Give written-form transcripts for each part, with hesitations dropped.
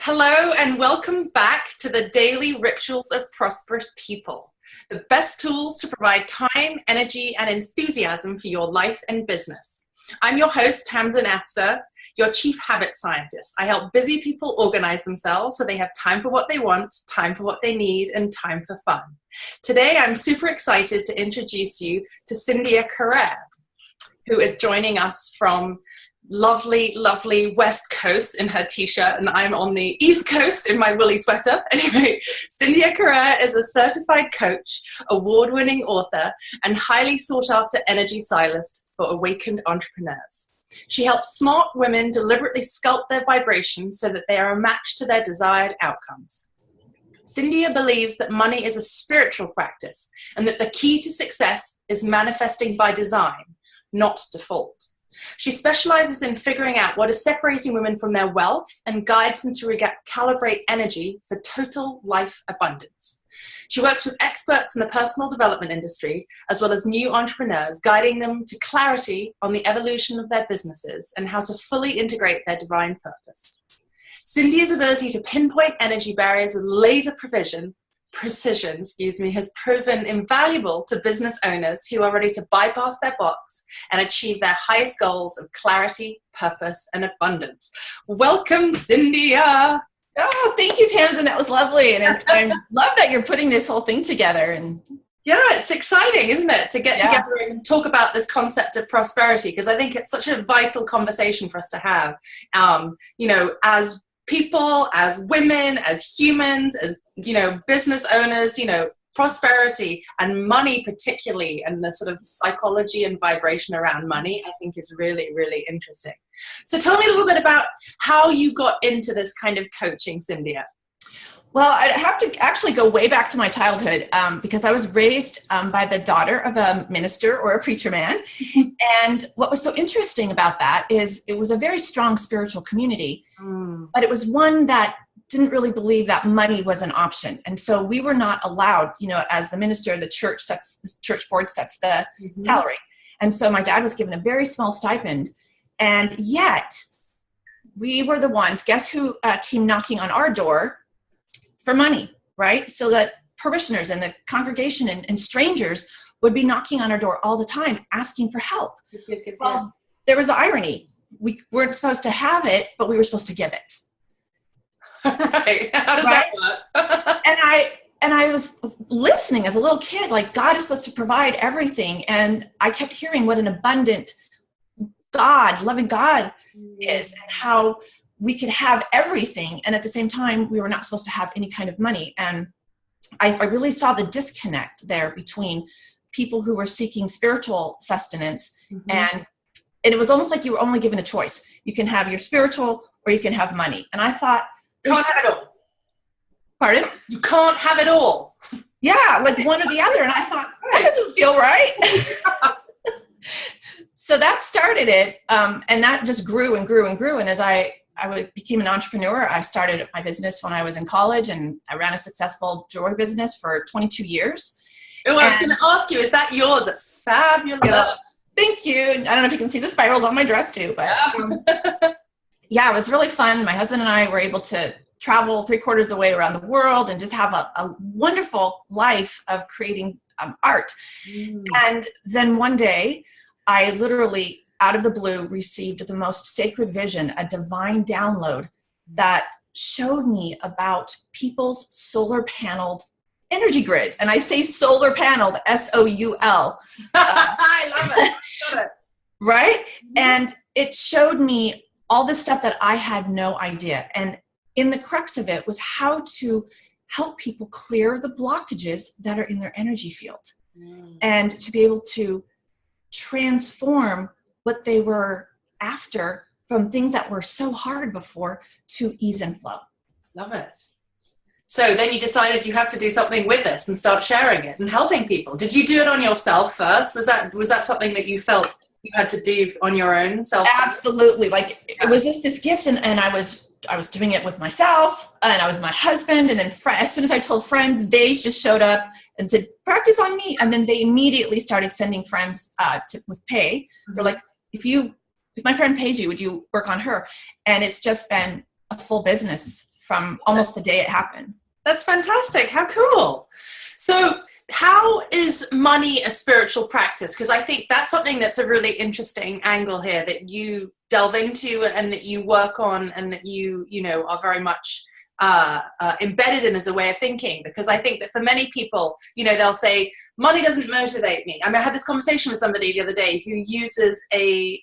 Hello and welcome back to the Daily Rituals of Prosperous People, the best tools to provide time, energy, and enthusiasm for your life and business. I'm your host, Tamsin Astor, your Chief Habit Scientist. I help busy people organize themselves so they have time for what they want, time for what they need, and time for fun. Today, I'm super excited to introduce you to Cindia Carrere, who is joining us from lovely West Coast in her t-shirt, and I'm on the East Coast in my woolly sweater. Anyway, Cindia Carrere is a certified coach, award-winning author, and highly sought-after energy stylist for awakened entrepreneurs. She helps smart women deliberately sculpt their vibrations so that they are a match to their desired outcomes. Cindia believes that money is a spiritual practice and that the key to success is manifesting by design, not default. She specializes in figuring out what is separating women from their wealth and guides them to calibrate energy for total life abundance. She works with experts in the personal development industry, as well as new entrepreneurs, guiding them to clarity on the evolution of their businesses and how to fully integrate their divine purpose. Cindia's ability to pinpoint energy barriers with laser precision, has proven invaluable to business owners who are ready to bypass their box and achieve their highest goals of clarity, purpose, and abundance. Welcome, Cindia. Oh, thank you, Tamsin. That was lovely. And I love that you're putting this whole thing together. And yeah, it's exciting, isn't it, to get together and talk about this concept of prosperity, because I think it's such a vital conversation for us to have, as people, as women, as humans, as, business owners, prosperity and money particularly, and the sort of psychology and vibration around money, I think is really, really interesting. So tell me a little bit about how you got into this kind of coaching, Cindia. Well, I'd have to actually go way back to my childhood because I was raised by the daughter of a minister or a preacher man. And what was so interesting about that is it was a very strong spiritual community, but it was one that didn't really believe that money was an option. And so we were not allowed, as the minister, the church board sets the salary. And so my dad was given a very small stipend. And yet we were the ones, guess who came knocking on our door for money, right? So that parishioners and the congregation and strangers would be knocking on our door all the time, asking for help. Well, there was the irony. We weren't supposed to have it, but we were supposed to give it. Right. How does that work? and I was listening as a little kid, like God is supposed to provide everything. And I kept hearing what an abundant God, loving God is, and how we could have everything. And at the same time, we were not supposed to have any kind of money. And I really saw the disconnect there between people who were seeking spiritual sustenance. And it was almost like you were only given a choice. You can have your spiritual or you can have money. And I thought, you can't have it all. Pardon? You can't have it all. Yeah, like one or the other. And I thought, that doesn't feel right. So that started it. And that just grew and grew and grew. And as I became an entrepreneur, I started my business when I was in college, and I ran a successful jewelry business for 22 years. Oh, I was going to ask you, is that yours? That's fabulous. Yeah, thank you. I don't know if you can see the spirals on my dress too, but yeah, it was really fun. My husband and I were able to travel 3/4 of the way around the world and just have a wonderful life of creating art. And then one day, I literally, out of the blue, received the most sacred vision, a divine download that showed me about people's solar paneled energy grids. And I say solar paneled, S-O-U-L. I love it. Right? And it showed me all the stuff that I had no idea. And in the crux of it was how to help people clear the blockages that are in their energy field and to be able to transform what they were after from things that were so hard before to ease and flow. Love it. So then you decided you have to do something with this and start sharing it and helping people. Did you do it on yourself first? Was that something that you felt you had to do on your own self? Absolutely. Like it was just this gift, and I was doing it with myself, and I was with my husband, and then as soon as I told friends, they just showed up and said, practice on me. And then they immediately started sending friends with pay. They're like, if my friend pays you, would you work on her? And it's just been a full business from almost the day it happened. That's fantastic. How cool. So how is money a spiritual practice? Because I think that's something that's a really interesting angle here that you delve into and that you work on and that you know, are very much embedded in as a way of thinking. Because I think that for many people, you know, they'll say, money doesn't motivate me. I mean, I had this conversation with somebody the other day who uses a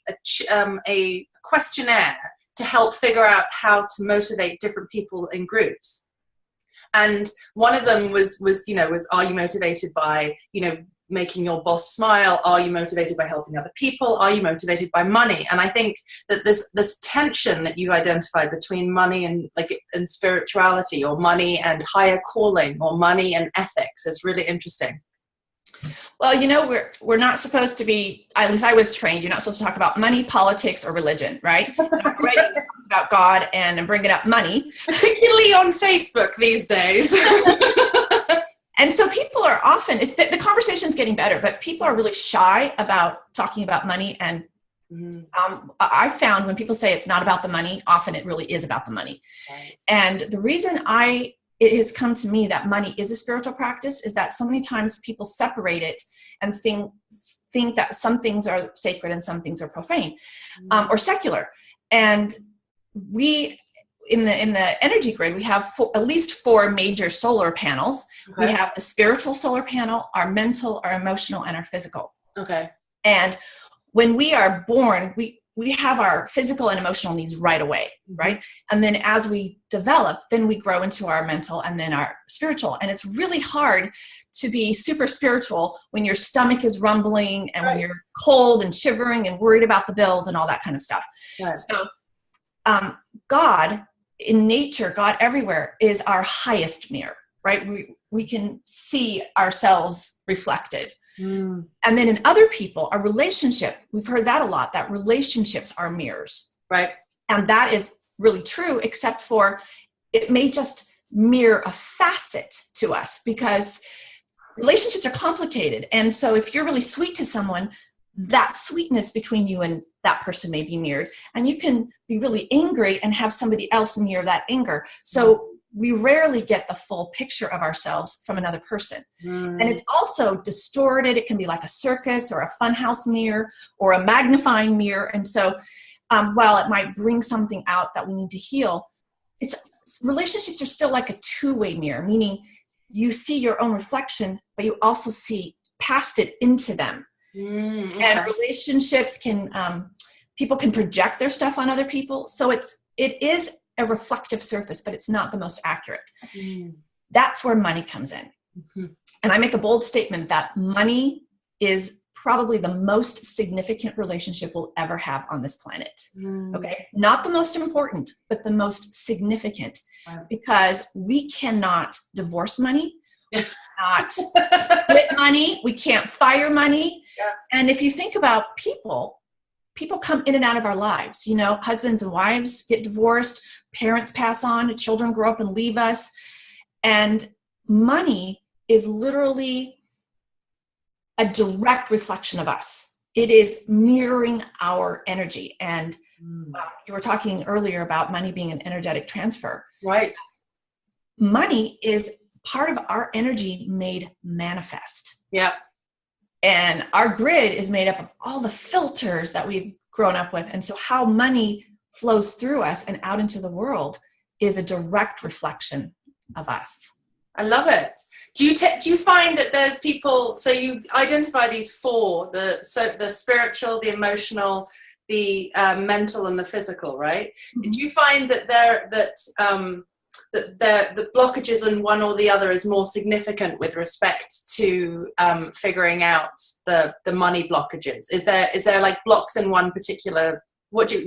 questionnaire to help figure out how to motivate different people in groups. And one of them was, are you motivated by, you know, making your boss smile? Are you motivated by helping other people? Are you motivated by money? And I think that this tension that you identified between money and spirituality, or money and higher calling, or money and ethics, is really interesting. Well, you know, we're not supposed to be, at least I was trained, you're not supposed to talk about money, politics, or religion, right? Right, about God and bringing up money. Particularly on Facebook these days. And so people are often, the conversation's getting better, but people are really shy about talking about money. And I found when people say it's not about the money, often it really is about the money. Right. And the reason it has come to me that money is a spiritual practice is that so many times people separate it and think that some things are sacred and some things are profane or secular. And we, in the energy grid, we have at least 4 major solar panels. Okay. We have a spiritual solar panel, our mental, our emotional, and our physical. Okay. And when we are born, we have our physical and emotional needs right away, right? And then as we develop, then we grow into our mental and then our spiritual. And it's really hard to be super spiritual when your stomach is rumbling and when you're cold and shivering and worried about the bills and all that kind of stuff. Right. So God in nature, God everywhere, is our highest mirror, right? We can see ourselves reflected. And then in other people, our relationship, we've heard that a lot, that relationships are mirrors. Right. And that is really true, except for it may just mirror a facet to us because relationships are complicated. And so if you're really sweet to someone, that sweetness between you and that person may be mirrored. And you can be really angry and have somebody else mirror that anger. So we rarely get the full picture of ourselves from another person. And it's also distorted. It can be like a circus or a funhouse mirror or a magnifying mirror. And so while it might bring something out that we need to heal, relationships are still like a two-way mirror, meaning you see your own reflection, but you also see past it into them. Okay. And relationships people can project their stuff on other people. So it is a reflective surface, but it's not the most accurate. That's where money comes in. And I make a bold statement that money is probably the most significant relationship we'll ever have on this planet. Okay. Not the most important, but the most significant. Wow. Because we cannot divorce money. We cannot quit money. We can't fire money. Yeah. And if you think about people come in and out of our lives. You know, husbands and wives get divorced, parents pass on, children grow up and leave us. And money is literally a direct reflection of us. It is mirroring our energy. And you were talking earlier about money being an energetic transfer. Right. Money is part of our energy made manifest. Yeah. And our grid is made up of all the filters that we've grown up with. And so how money flows through us and out into the world is a direct reflection of us. I love it. Do you find that there's people, so you identify these 4, the spiritual, the emotional, the mental, and the physical, right? Do you find that the blockages in one or the other is more significant with respect to figuring out the money blockages? Is there like blocks in one particular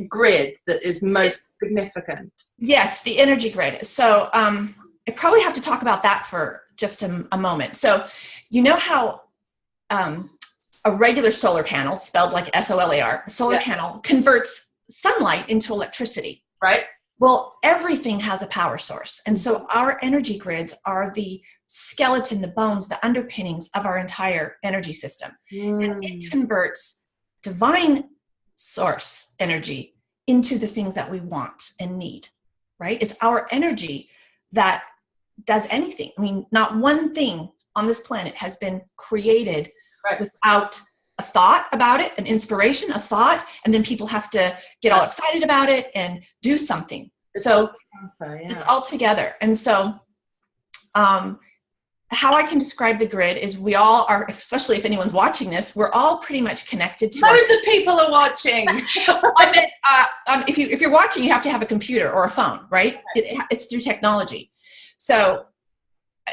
grid that is most significant? Yes, the energy grid. So I probably have to talk about that for just a moment. So you know how a regular solar panel, spelled like SOLAR, a solar panel converts sunlight into electricity, right? Well, everything has a power source. And so our energy grids are the skeleton, the bones, the underpinnings of our entire energy system. And it converts divine source energy into the things that we want and need, right? It's our energy that does anything. I mean, not one thing on this planet has been created without a thought about it, an inspiration, a thought, and then people have to get all excited about it and do something. It's all together. And so how I can describe the grid is we all are, especially if anyone's watching this, we're all pretty much connected to loads of people are watching. I mean, if you're watching, you have to have a computer or a phone, right? It's through technology. So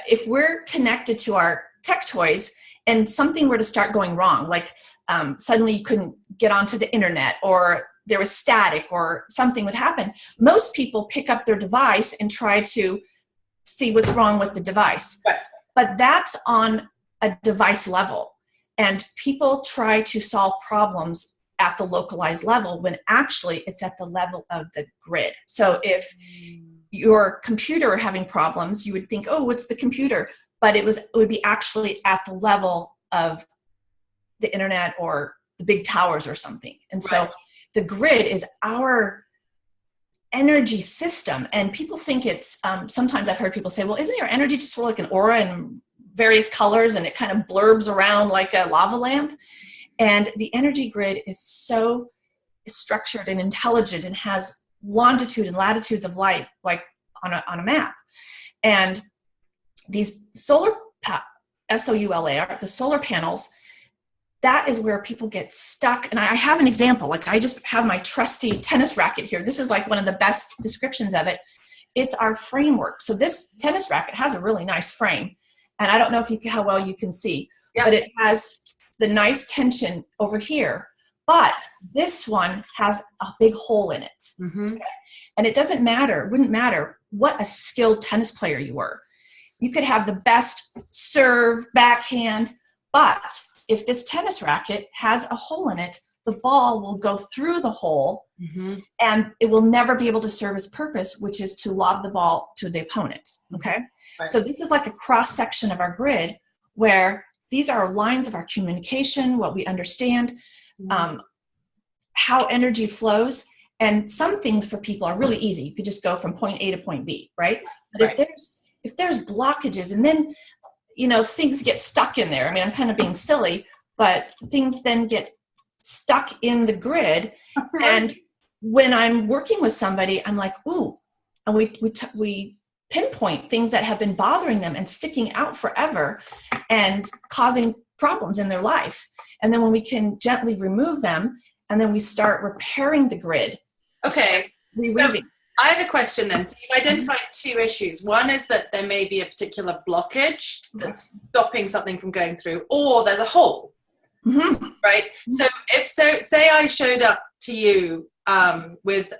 if we're connected to our tech toys and something were to start going wrong, like suddenly you couldn't get onto the internet or there was static or something would happen, most people pick up their device and try to see what's wrong with the device. Right. But that's on a device level. And people try to solve problems at the localized level when actually it's at the level of the grid. So if your computer having problems, you would think, oh, what's the computer? But it would be actually at the level of the internet or the big towers or something. And so the grid is our energy system. And people think it's, sometimes I've heard people say, well, isn't your energy just sort of like an aura in various colors and it kind of blurbs around like a lava lamp? And the energy grid is so structured and intelligent and has longitude and latitudes of light, like on a map. And these solar, S-O-U-L-A-R, the solar panels, that is where people get stuck. And I have an example, like I just have my trusty tennis racket here. This is like one of the best descriptions of it. It's our framework. So this tennis racket has a really nice frame. And I don't know how well you can see, but it has the nice tension over here. But this one has a big hole in it. Mm-hmm. Okay? And it wouldn't matter what a skilled tennis player you were. You could have the best serve, backhand, but if this tennis racket has a hole in it, the ball will go through the hole and it will never be able to serve its purpose, which is to lob the ball to the opponent. Okay. Right. So this is like a cross section of our grid where these are lines of our communication, what we understand, how energy flows. And some things for people are really easy. You could just go from point A to point B, right? But if there's blockages and then, things get stuck in there. I mean, I'm kind of being silly, but things then get stuck in the grid. And when I'm working with somebody, I'm like, ooh, and we pinpoint things that have been bothering them and sticking out forever and causing problems in their life. And then when we can gently remove them, and then we start repairing the grid. Okay. So I have a question then. So you've identified two issues. One is that there may be a particular blockage that's stopping something from going through, or there's a hole, right? So say I showed up to you with,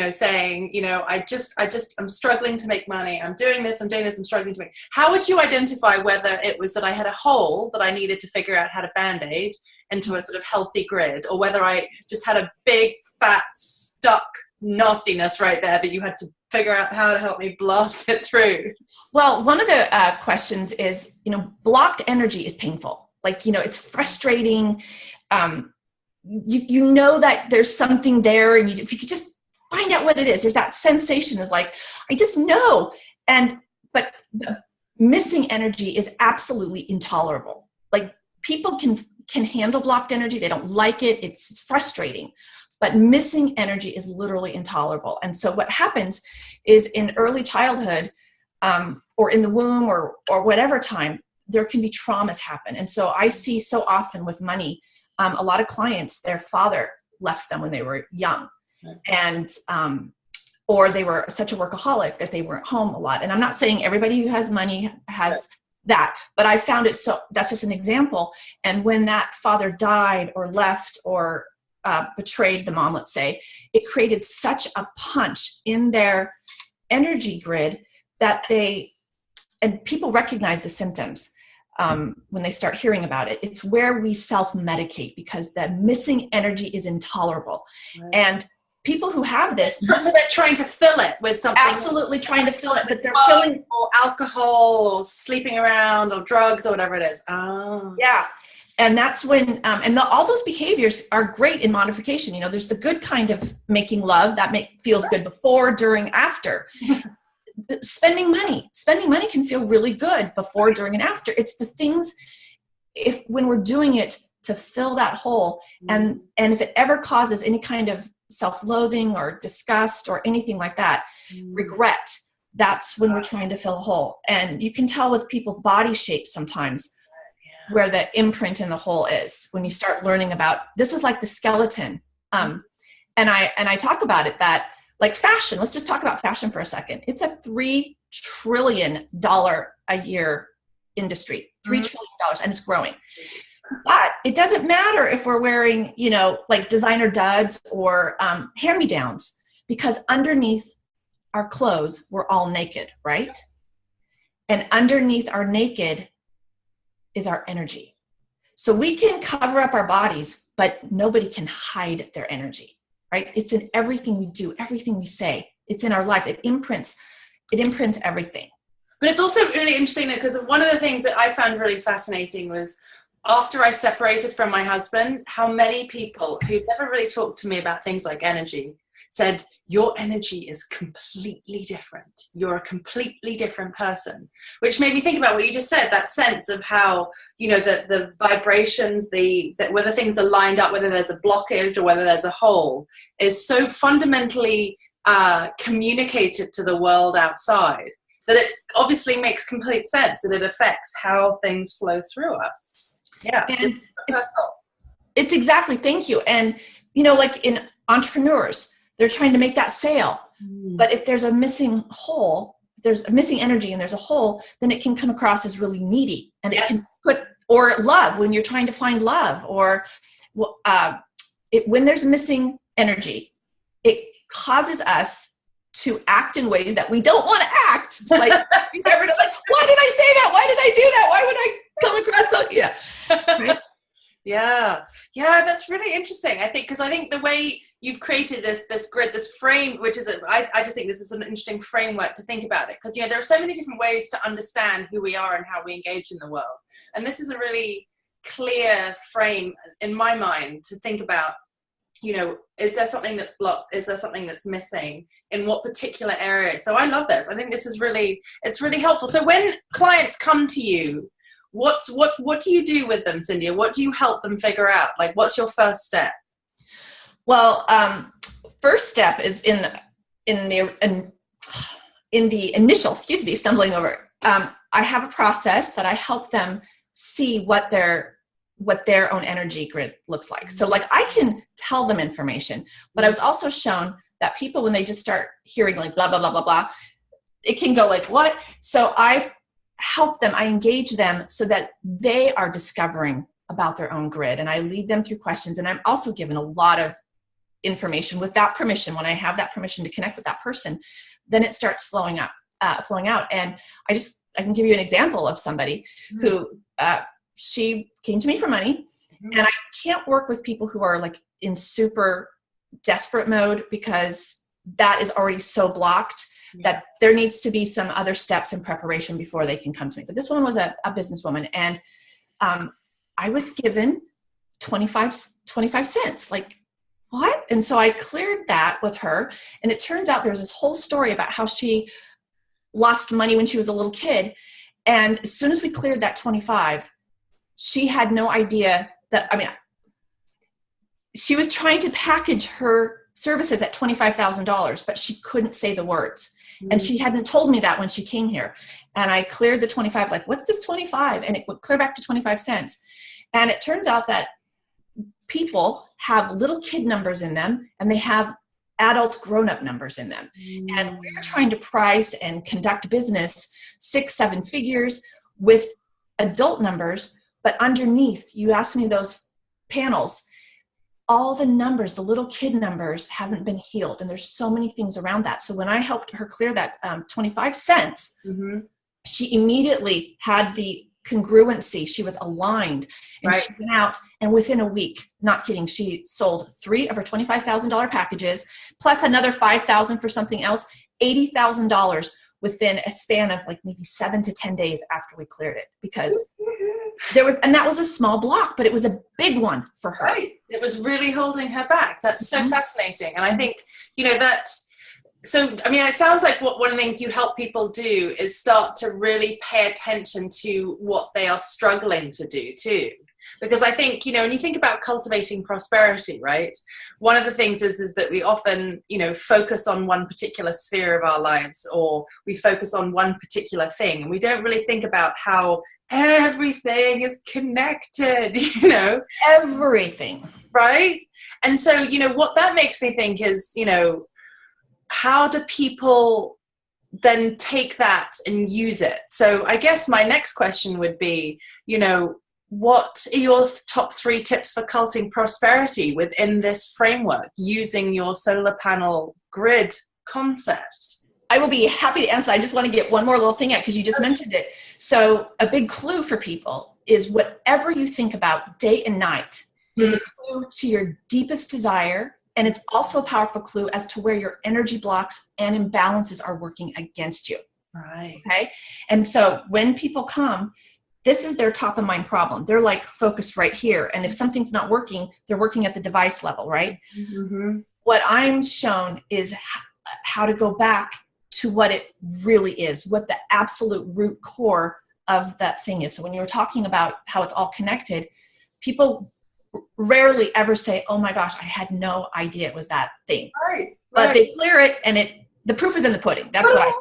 saying, I'm struggling to make money. I'm doing this, I'm struggling to make. How would you identify whether it was that I had a hole that I needed to figure out how to Band-Aid into a sort of healthy grid, or whether I just had a big, fat, stuck nastiness right there that you had to figure out how to help me blast it through? Well, one of the questions is, blocked energy is painful. Like, it's frustrating. You know that there's something there, and if you could just find out what it is, there's that sensation is like, I just know. But the missing energy is absolutely intolerable. Like, people can handle blocked energy. They don't like it. It's frustrating. But missing energy is literally intolerable. And so what happens is in early childhood or in the womb or whatever time, there can be traumas happen. And so I see so often with money, a lot of clients, their father left them when they were young. And or they were such a workaholic that they weren't home a lot. And I'm not saying everybody who has money has that, but I found it, so that's just an example. And when that father died or left or betrayed the mom, let's say, it created such a punch in their energy grid that and people recognize the symptoms when they start hearing about it. It's where we self-medicate because the missing energy is intolerable. Right. And people who have this, so they're trying to fill it with something. Absolutely trying to fill it, but they're filling, or alcohol or sleeping around or drugs or whatever it is. Oh. Yeah. And that's when, all those behaviors are great in modification. You know, there's the good kind of making love that feels good before, during, after. Spending money can feel really good before, during, and after. It's the things, when we're doing it to fill that hole, and if it ever causes any kind of self-loathing or disgust or anything like that, regret, that's when we're trying to fill a hole. And you can tell with people's body shape sometimes where the imprint in the hole is, when you start learning about, this is like the skeleton. And I talk about it, that like fashion, let's just talk about fashion for a second. It's a $3 trillion a year industry, $3 trillion, and it's growing. But it doesn't matter if we're wearing, you know, like designer duds or hand-me-downs, because underneath our clothes, we're all naked, right? And underneath our naked is our energy. So we can cover up our bodies, but nobody can hide their energy, right? It's in everything we do, everything we say. It's in our lives. It imprints everything. But it's also really interesting because one of the things that I found really fascinating was, after I separated from my husband, how many people who never really talked to me about things like energy said, your energy is completely different. You're a completely different person, which made me think about what you just said, that sense of how, you know, the vibrations, whether things are lined up, whether there's a blockage or whether there's a hole, is so fundamentally communicated to the world outside that it obviously makes complete sense, and it affects how things flow through us. Yeah, and it's exactly, thank you. And, you know, like in entrepreneurs, they're trying to make that sale. But if there's a missing hole, there's a missing energy and there's a hole, then it can come across as really needy. And it can or love, when you're trying to find love, or when there's missing energy, it causes us to act in ways that we don't want to act. It's like, you never know, like, why did I say that? Why did I do that? Why would I come across so, yeah. Right? Yeah, that's really interesting. I think the way you've created this grid, this frame, which is, I just think this is an interesting framework to think about it. Because, you know, there are so many different ways to understand who we are and how we engage in the world. And this is a really clear frame in my mind to think about, you know, is there something that's blocked? Is there something that's missing in what particular area? So I love this. I think this is it's really helpful. So when clients come to you, what do you do with them, Cindia? What do you help them figure out? Like, what's your first step? Well, first step is in the initial, stumbling over. I have a process that I help them see what their own energy grid looks like. So like, I can tell them information, but I was also shown that people, when they just start hearing like blah, blah, blah, blah, blah, it can go like, what? So I help them, I engage them so that they are discovering about their own grid, and I lead them through questions. And I'm also given a lot of information with that permission. When I have that permission to connect with that person, then it starts flowing out. And I can give you an example of somebody who, she came to me for money, and I can't work with people who are like in super desperate mode, because that is already so blocked that there needs to be some other steps in preparation before they can come to me. But this woman was a businesswoman, and I was given 25 cents. Like, what? And so I cleared that with her, and it turns out there's this whole story about how she lost money when she was a little kid. And as soon as we cleared that 25, she had no idea that, she was trying to package her services at $25,000, but she couldn't say the words. And she hadn't told me that when she came here. And I cleared the 25, like, what's this 25? And it would clear back to 25 cents. And it turns out that people have little kid numbers in them, and they have adult grown-up numbers in them. And we're trying to price and conduct business 6-7 figures with adult numbers, but underneath, you asked me those panels, all the numbers, the little kid numbers haven't been healed. And there's so many things around that. So when I helped her clear that 25 cents, she immediately had the congruency. She was aligned, and she went out, and within a week, not kidding, she sold 3 of her $25,000 packages, plus another $5,000 for something else, $80,000 within a span of like maybe 7 to 10 days after we cleared it, because and that was a small block, but it was a big one for her. Right. It was really holding her back. That's so fascinating. And I think, so, I mean, it sounds like one of the things you help people do is start to really pay attention to what they are struggling to do too. Because I think, when you think about cultivating prosperity, right, one of the things is that we often, focus on one particular sphere of our lives, or we focus on one particular thing, and we don't really think about how everything is connected, Everything. Right? And so, what that makes me think is, how do people then take that and use it? So I guess my next question would be, what are your top 3 tips for cultivating prosperity within this framework using your solar panel grid concept? I will be happy to answer. I just want to get one more little thing out because you just mentioned it. So a big clue for people is whatever you think about day and night is a clue to your deepest desire. And it's also a powerful clue as to where your energy blocks and imbalances are working against you. Right. Okay. And so when people come, this is their top of mind problem. They're like focused right here. And if something's not working, they're working at the device level, right? Mm-hmm. What I'm shown is how to go back to what it really is, what the absolute root core of that thing is. So when you're talking about how it's all connected, people rarely ever say, oh my gosh, I had no idea it was that thing. Right. But they clear it, and the proof is in the pudding. That's what I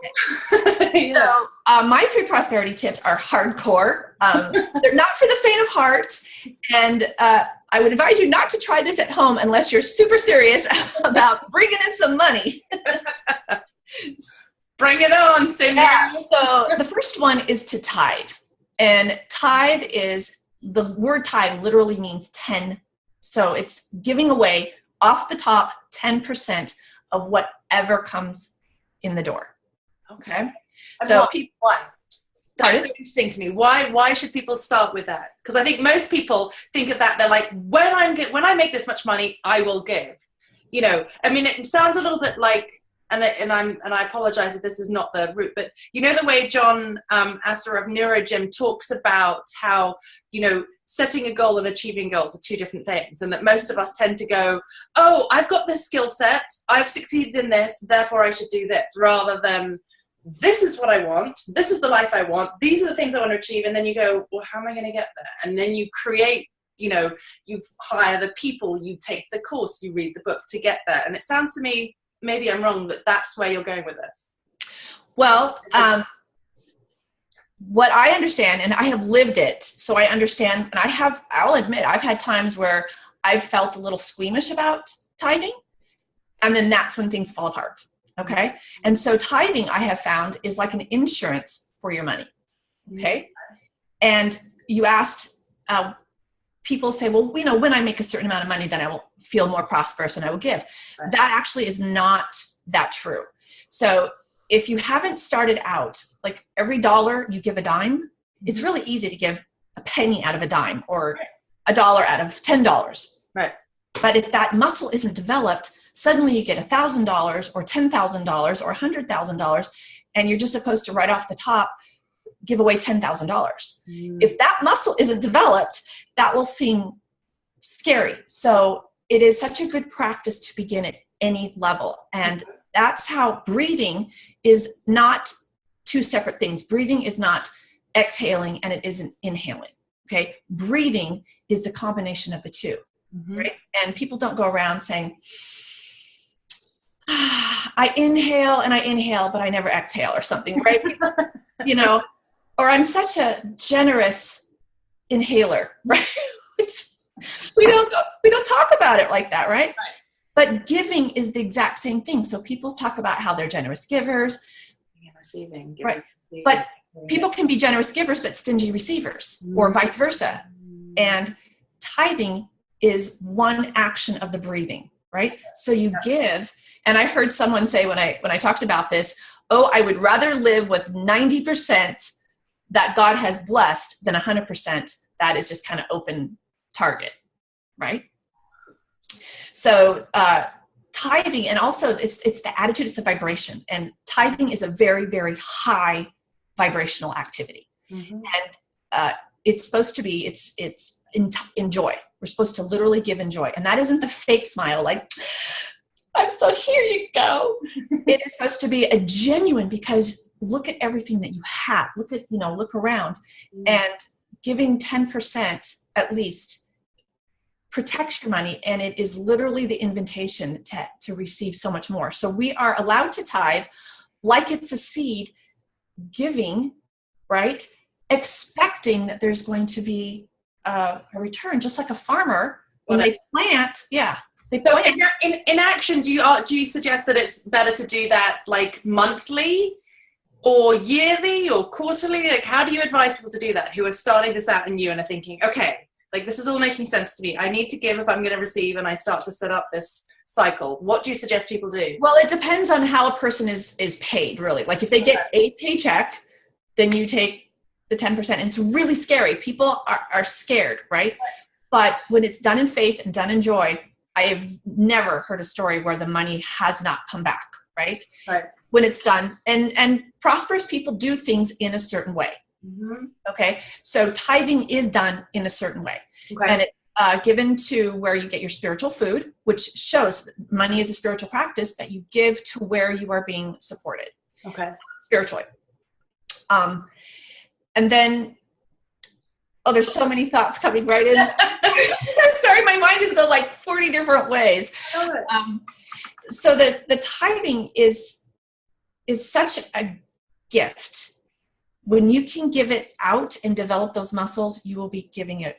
say. Yeah. So my 3 prosperity tips are hardcore. They're not for the faint of heart. And I would advise you not to try this at home unless you're super serious about bringing in some money. Bring it on, Cindy. Yeah. So the first one is to tithe. And tithe the word tithe literally means 10. So it's giving away off the top 10% of whatever comes in the door. Okay. So why? That's so interesting to me. Why should people start with that? Because I think most people think of that. They're like, when I make this much money, I will give. I mean, it sounds a little bit like, and I apologize if this is not the route, but the way John Astor of NeuroGym talks about how, setting a goal and achieving goals are 2 different things. And that most of us tend to go, oh, I've got this skill set, I've succeeded in this, therefore I should do this, rather than this is what I want, this is the life I want, these are the things I want to achieve. And then you go, well, how am I going to get there? And then you create, you hire the people, you take the course, you read the book to get there. And it sounds to me, maybe I'm wrong, but that's where you're going with this. Well, what I understand, and I have lived it, so I understand, and I'll admit, I've had times where I've felt a little squeamish about tithing, and then that's when things fall apart, okay? And so tithing, I have found, is like an insurance for your money, okay? And you asked, people say, well, when I make a certain amount of money, then I will feel more prosperous and I will give. Right. That actually is not that true. So if you haven't started out, like every dollar you give a dime, it's really easy to give a penny out of a dime or a dollar out of $10. Right. But if that muscle isn't developed, suddenly you get $1,000 or $10,000 or $100,000, and you're just supposed to right off the top give away $10,000. If that muscle isn't developed, that will seem scary. So it is such a good practice to begin at any level. And that's how breathing is not 2 separate things. Breathing is not exhaling and it isn't inhaling. Okay. Breathing is the combination of the 2. Right. And people don't go around saying, I inhale, but I never exhale or something, right? Or I'm such a generous inhaler, right? we don't talk about it like that, right? But giving is the exact same thing. So people talk about how they're generous givers, receiving, right? But people can be generous givers but stingy receivers, or vice versa. And tithing is one action of the breathing, right? So you give, and I heard someone say when I talked about this, oh, I would rather live with 90% that God has blessed than 100% that is just kind of open target, right? So tithing, and also it's the attitude, it's the vibration, and tithing is a very, very high vibrational activity. And it's supposed to be, it's in joy. We're supposed to literally give in joy. And that isn't the fake smile, like, I'm so, here you go. It is supposed to be a genuine, because look at everything that you have. Look around, and giving 10% at least protects your money. And it is literally the invitation to receive so much more. So we are allowed to tithe like it's a seed, giving, right? Expecting that there's going to be a return, just like a farmer when they plant. Yeah. So in action, do you suggest that it's better to do that like monthly or yearly or quarterly? Like, how do you advise people to do that who are starting this out and are thinking, okay, like this is all making sense to me. I need to give if I'm going to receive, and I start to set up this cycle. What do you suggest people do? Well, it depends on how a person is paid, really. Like if they get a paycheck, then you take the 10%. And it's really scary. People are scared, right? But when it's done in faith and done in joy, I have never heard a story where the money has not come back, right? When it's done. And prosperous people do things in a certain way. Okay. So tithing is done in a certain way. And it's given to where you get your spiritual food, which shows money is a spiritual practice that you give to where you are being supported. Spiritually. And then, there's so many thoughts coming right in. I'm sorry, my mind just goes like 40 different ways. So the tithing is such a gift. When you can give it out and develop those muscles, you will be giving it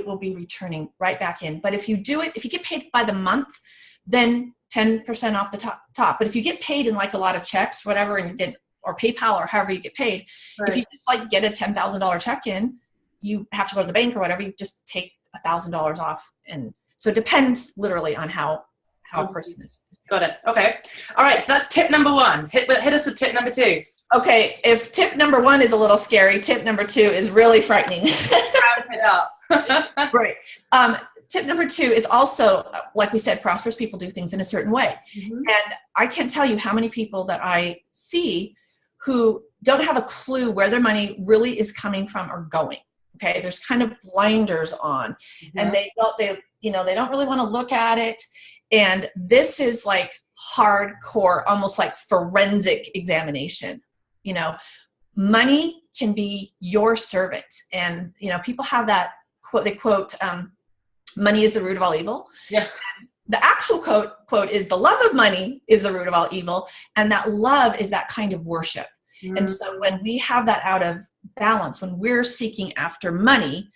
will be returning right back in. But if you get paid by the month, then 10% off the top. But if you get paid in like a lot of checks, whatever, or PayPal or however you get paid, if you just like get a $10,000 check in, you have to go to the bank or whatever, you just take $1,000 off. And so it depends literally on how a person is. Got it. Okay. All right. So that's tip number one. Hit us with tip number two. Okay. If tip number one is a little scary, tip number two is really frightening. Round it up. Right. Tip number two is also, like we said, prosperous people do things in a certain way. And I can't tell you how many people that I see who don't have a clue where their money really is coming from or going. Okay. There's kind of blinders on, and they don't really want to look at it. And this is like hardcore, almost like forensic examination. Money can be your servant. And, people have that quote, they quote, money is the root of all evil. Yeah. The actual quote is, the love of money is the root of all evil. And that love is that kind of worship. And so when we have that out of balance, when we're seeking after money,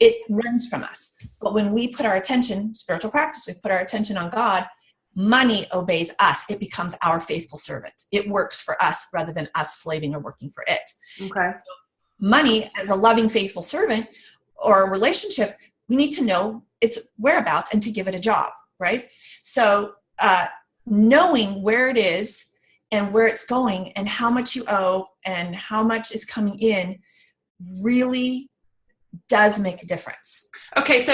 it runs from us. But when we put our attention, spiritual practice, we put our attention on God, money obeys us. It becomes our faithful servant. It works for us rather than us slaving or working for it. Okay. So money as a loving, faithful servant or a relationship, we need to know its whereabouts and to give it a job, right? So knowing where it is and where it's going and how much you owe and how much is coming in really does make a difference. Okay, so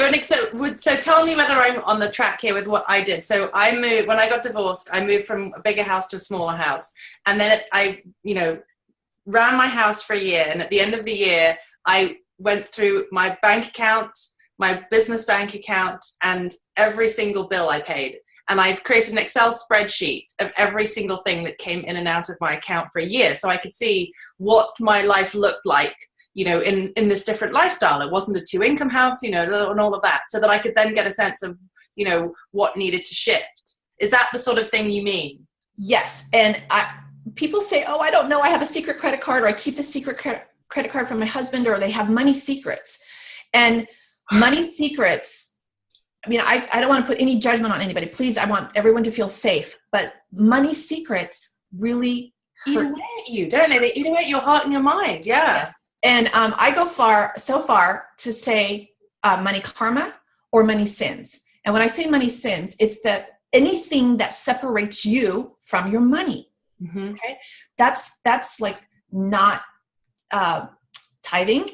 tell me whether I'm on the track here with what I did. So I moved, when I got divorced, I moved from a bigger house to a smaller house. And then I ran my house for a year. And at the end of the year, I went through my bank account, my business bank account, and every single bill I paid. And I've created an Excel spreadsheet of every single thing that came in and out of my account for a year. So I could see what my life looked like, in this different lifestyle. It wasn't a 2-income house, and all of that. So that I could then get a sense of, what needed to shift. Is that the sort of thing you mean? Yes. And people say, I don't know, I have a secret credit card, or I keep the secret credit card from my husband, or they have money secrets. And money secrets, I don't want to put any judgment on anybody. Please, I want everyone to feel safe. But money secrets really eat away at you, don't they? They eat away at your heart and your mind. Yeah. Yes. And I go so far to say money karma or money sins. And when I say money sins, it's that anything that separates you from your money. Okay, that's like not tithing,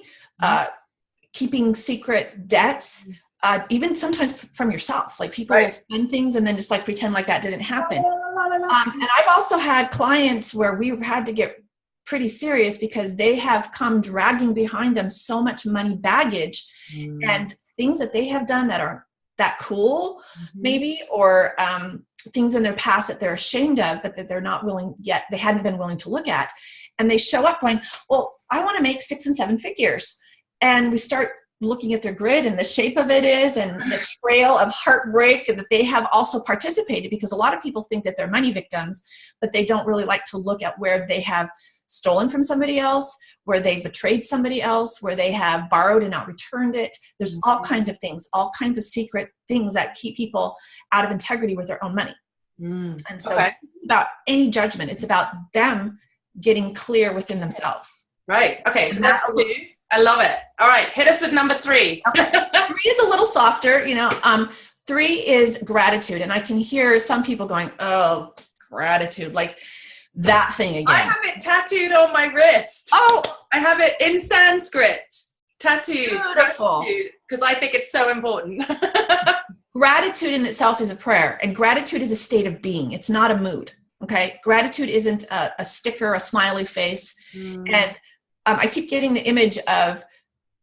keeping secret debts. Even sometimes from yourself, like people will spend things and then just like pretend like that didn't happen. And I've also had clients where we had to get pretty serious because they have come dragging behind them so much money baggage and things that they have done that aren't that cool, maybe, or things in their past that they're ashamed of, but that they're not willing yet, they hadn't been willing to look at. And they show up going, well, I want to make 6 and 7 figures. And we start looking at their grid and the shape of it is, and the trail of heartbreak that they have also participated, because a lot of people think that they're money victims, but they don't really like to look at where they have stolen from somebody else, where they betrayed somebody else, where they have borrowed and not returned it. There's all kinds of things, all kinds of secret things that keep people out of integrity with their own money. And so it's about any judgment. It's about them getting clear within themselves. Right. Okay. So that's 2. I love it. All right. Hit us with number 3. Okay. 3 is a little softer, 3 is gratitude. And I can hear some people going, oh, gratitude, like that thing again. I have it tattooed on my wrist. Oh, I have it in Sanskrit tattooed. Beautiful. Because I think it's so important. Gratitude in itself is a prayer, and gratitude is a state of being. It's not a mood. Okay. Gratitude isn't a sticker, a smiley face. And I keep getting the image of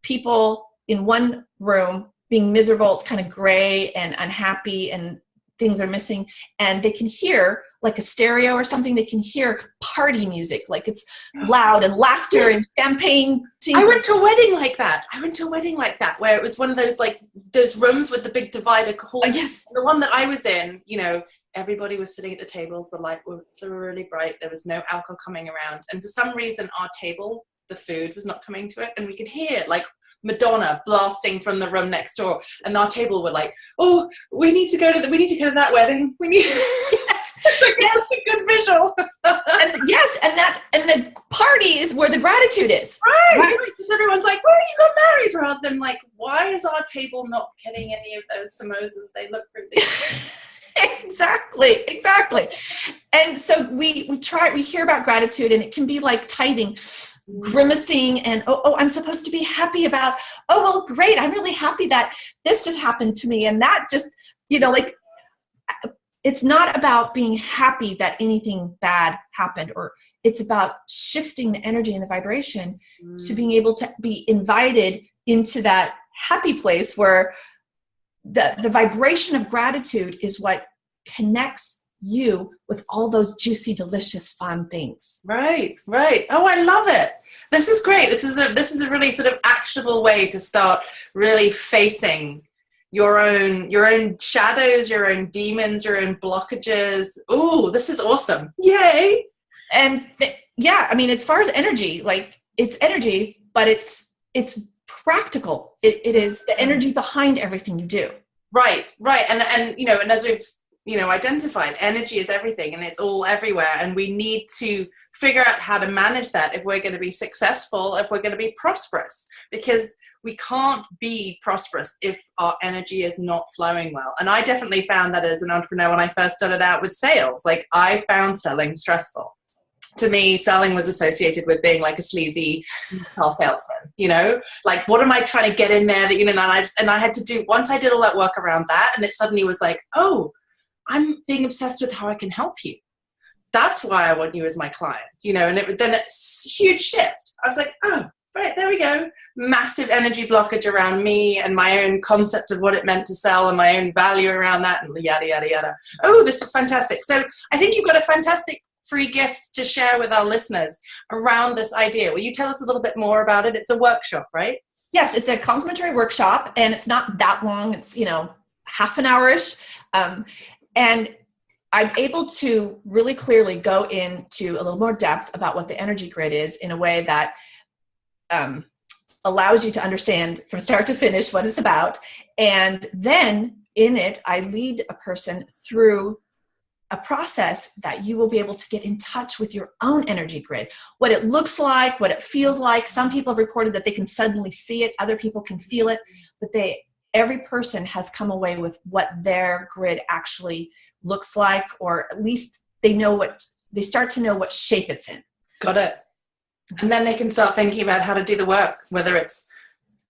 people in one room being miserable. It's kind of gray and unhappy and things are missing. And they can hear, like a stereo or something, they can hear party music. Like it's loud and laughter and champagne. I went to a wedding like that. Where it was one of those, like, those rooms with the big divider hall. Yes. The one that I was in, everybody was sitting at the tables. The light was really bright. There was no alcohol coming around. And for some reason, our table, the food was not coming to it, and we could hear like Madonna blasting from the room next door, and our table were like, oh, we need to go to that wedding. We need yes, a good visual. and the party is where the gratitude is, right? Everyone's like, well, you got married, rather than like, why is our table not getting any of those samosas? They look really exactly. And so we hear about gratitude, and it can be like tithing, grimacing, and I'm supposed to be happy about, oh, well, great, I'm really happy that this just happened to me, and that just, like, it's not about being happy that anything bad happened, or it's about shifting the energy and the vibration to being able to be invited into that happy place where the vibration of gratitude is what connects you with all those juicy, delicious, fun things. Right. Oh, I love it. This is great. This is a really sort of actionable way to start really facing your own shadows, your own demons, your own blockages. Ooh, this is awesome. Yay. And as far as energy, like, it's energy, but it's practical. It is the energy behind everything you do. Right. And as we've identified, energy is everything, and it's all everywhere. And we need to figure out how to manage that if we're going to be successful, if we're going to be prosperous, because we can't be prosperous if our energy is not flowing well. And I definitely found that as an entrepreneur when I first started out with sales. Like, I found selling stressful. To me, selling was associated with being like a sleazy car salesman, like, what am I trying to get in there that, and I had to do, once I did all that work around that, and it suddenly was like, oh, I'm being obsessed with how I can help you. That's why I want you as my client, and then it's a huge shift. I was like, oh, right, there we go. Massive energy blockage around me and my own concept of what it meant to sell and my own value around that, and yada, yada, yada. Oh, this is fantastic. So I think you've got a fantastic free gift to share with our listeners around this idea. Will you tell us a little bit more about it? It's a workshop, right? Yes, it's a complimentary workshop, and it's not that long. It's, half an hour-ish. And I'm able to really clearly go into a little more depth about what the energy grid is in a way that allows you to understand from start to finish what it's about. And then in it, I lead a person through a process that you will be able to get in touch with your own energy grid, what it looks like, what it feels like. Some people have reported that they can suddenly see it. Other people can feel it, but every person has come away with what their grid actually looks like, or at least they start to know what shape it's in. Got it. And then they can start thinking about how to do the work, whether it's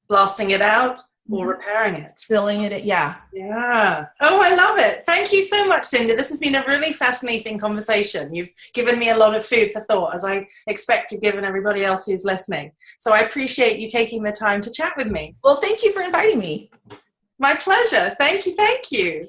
blasting it out, or repairing it. Filling it, yeah. Yeah. Oh, I love it. Thank you so much, Cindy. This has been a really fascinating conversation. You've given me a lot of food for thought, as I expect you've given everybody else who's listening. So I appreciate you taking the time to chat with me. Well, thank you for inviting me. My pleasure. Thank you. Thank you.